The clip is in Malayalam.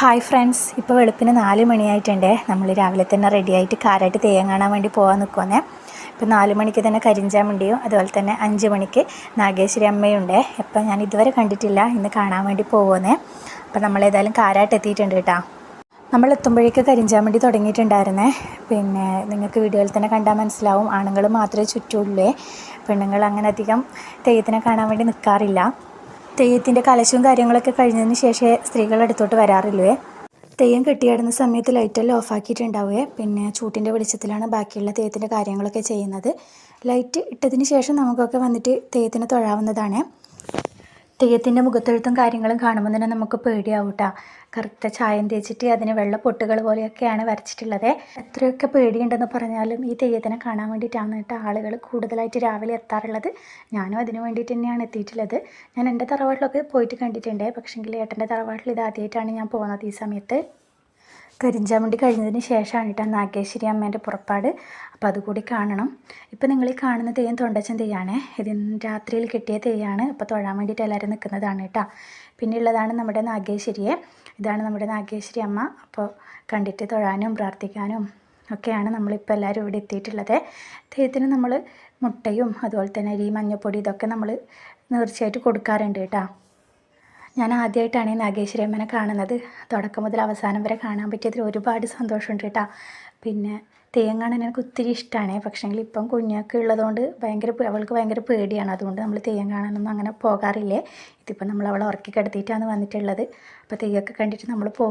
ഹായ് ഫ്രണ്ട്സ്, ഇപ്പോൾ വെളുപ്പിന് 4 മണിയായിട്ടുണ്ട്. നമ്മൾ രാവിലെ തന്നെ റെഡിയായിട്ട് കാരായിട്ട് തെയ്യം കാണാൻ വേണ്ടി പോകാൻ നിൽക്കുവന്നേ. ഇപ്പോൾ 4 മണിക്ക് തന്നെ കരിഞ്ചാമുണ്ടിയും അതുപോലെ തന്നെ 5 മണിക്ക് നാഗേശ്വരി അമ്മയുണ്ട്. അപ്പം ഞാൻ ഇതുവരെ കണ്ടിട്ടില്ല, ഇന്ന് കാണാൻ വേണ്ടി പോകുന്നേ. അപ്പം നമ്മളേതായാലും കാരായിട്ട് എത്തിയിട്ടുണ്ട് കേട്ടോ. നമ്മൾ എത്തുമ്പോഴേക്ക് കരിഞ്ചാമുണ്ടി തുടങ്ങിയിട്ടുണ്ടായിരുന്നേ. പിന്നെ നിങ്ങൾക്ക് വീഡിയോയിൽ തന്നെ കണ്ടാൽ മനസ്സിലാവും, ആണുങ്ങൾ മാത്രമേ ചുറ്റുള്ളൂ. പെണ്ണുങ്ങൾ അങ്ങനെ അധികം തെയ്യത്തിനെ കാണാൻ വേണ്ടി നിൽക്കാറില്ല. തെയ്യത്തിൻ്റെ കലശവും കാര്യങ്ങളൊക്കെ കഴിഞ്ഞതിന് ശേഷമേ സ്ത്രീകൾ അടുത്തോട്ട് വരാറുള്ളൂ. തെയ്യം കെട്ടിയാടുന്ന സമയത്ത് ലൈറ്റെല്ലാം ഓഫാക്കിയിട്ടുണ്ടാവുകയെ. പിന്നെ ചൂട്ടിൻ്റെ വെളിച്ചത്തിലാണ് ബാക്കിയുള്ള തെയ്യത്തിൻ്റെ കാര്യങ്ങളൊക്കെ ചെയ്യുന്നത്. ലൈറ്റ് ഇട്ടതിന് ശേഷം നമുക്കൊക്കെ വന്നിട്ട് തെയ്യത്തിന് തൊഴാവുന്നതാണ്. തെയ്യത്തിൻ്റെ മുഖത്തെഴുത്തും കാര്യങ്ങളും കാണുമ്പോൾ തന്നെ നമുക്ക് പേടിയാവും കേട്ടോ. കറുത്ത ചായം തേച്ചിട്ട് അതിന് വെള്ള പൊട്ടുകൾ പോലെയൊക്കെയാണ് വരച്ചിട്ടുള്ളത്. എത്രയൊക്കെ പേടിയുണ്ടെന്ന് പറഞ്ഞാലും ഈ തെയ്യത്തിനെ കാണാൻ വേണ്ടിയിട്ടാണ് കേട്ടോ ആളുകൾ കൂടുതലായിട്ട് രാവിലെ എത്താറുള്ളത്. ഞാനും അതിന് വേണ്ടിയിട്ട് തന്നെയാണ് എത്തിയിട്ടുള്ളത്. ഞാൻ എൻ്റെ തറവാട്ടിലൊക്കെ പോയിട്ട് കണ്ടിട്ടുണ്ട്, പക്ഷേങ്കിൽ ഏട്ടൻ്റെ തറവാട്ടിൽ ഇത് ആദ്യമായിട്ടാണ് ഞാൻ പോകുന്നത് ഈ സമയത്ത്. കരിഞ്ചാമുണ്ടി കഴിഞ്ഞതിന് ശേഷമാണ് കേട്ടോ നാഗേശ്വരി അമ്മേൻ്റെ പുറപ്പാട്. അപ്പോൾ അതുകൂടി കാണണം. ഇപ്പോൾ നിങ്ങൾ ഈ കാണുന്ന തെയ്യം തൊണ്ടച്ചൻ തെയ്യമാണ്. ഇതിന് രാത്രിയിൽ കിട്ടിയ തെയ്യമാണ്. അപ്പോൾ തൊഴാൻ വേണ്ടിയിട്ട് എല്ലാവരും നിൽക്കുന്നതാണ് കേട്ടോ. പിന്നെ ഉള്ളതാണ് നമ്മുടെ നാഗേശ്വരിയെ. ഇതാണ് നമ്മുടെ നാഗേശ്വരി അമ്മ. അപ്പോൾ കണ്ടിട്ട് തൊഴാനും പ്രാർത്ഥിക്കാനും ഒക്കെയാണ് നമ്മളിപ്പോൾ എല്ലാവരും ഇവിടെ എത്തിയിട്ടുള്ളത്. തെയ്യത്തിന് നമ്മൾ മുട്ടയും അതുപോലെ തന്നെ അരി, മഞ്ഞൾപ്പൊടി ഇതൊക്കെ നമ്മൾ തീർച്ചയായിട്ടും കൊടുക്കാറുണ്ട് കേട്ടോ. ഞാൻ ആദ്യമായിട്ടാണ് ഈ നാഗേശ്വരി അമ്മനെ കാണുന്നത്. തുടക്കം മുതൽ അവസാനം വരെ കാണാൻ പറ്റിയതിൽ ഒരുപാട് സന്തോഷമുണ്ട് കേട്ടോ. പിന്നെ തെയ്യം കാണാൻ എനിക്ക് ഒത്തിരി ഇഷ്ടമാണ്. പക്ഷേങ്കിൽ ഇപ്പം കുഞ്ഞൊക്കെ ഉള്ളതുകൊണ്ട് അവൾക്ക് ഭയങ്കര പേടിയാണ്. അതുകൊണ്ട് നമ്മൾ തെയ്യം കാണാനൊന്നും അങ്ങനെ പോകാറില്ലേ. ഇതിപ്പോൾ നമ്മൾ അവളെ ഉറക്കി കിടത്തിയിട്ടാണ് വന്നിട്ടുള്ളത്. അപ്പോൾ തെയ്യമൊക്കെ കണ്ടിട്ട് നമ്മൾ പോകും.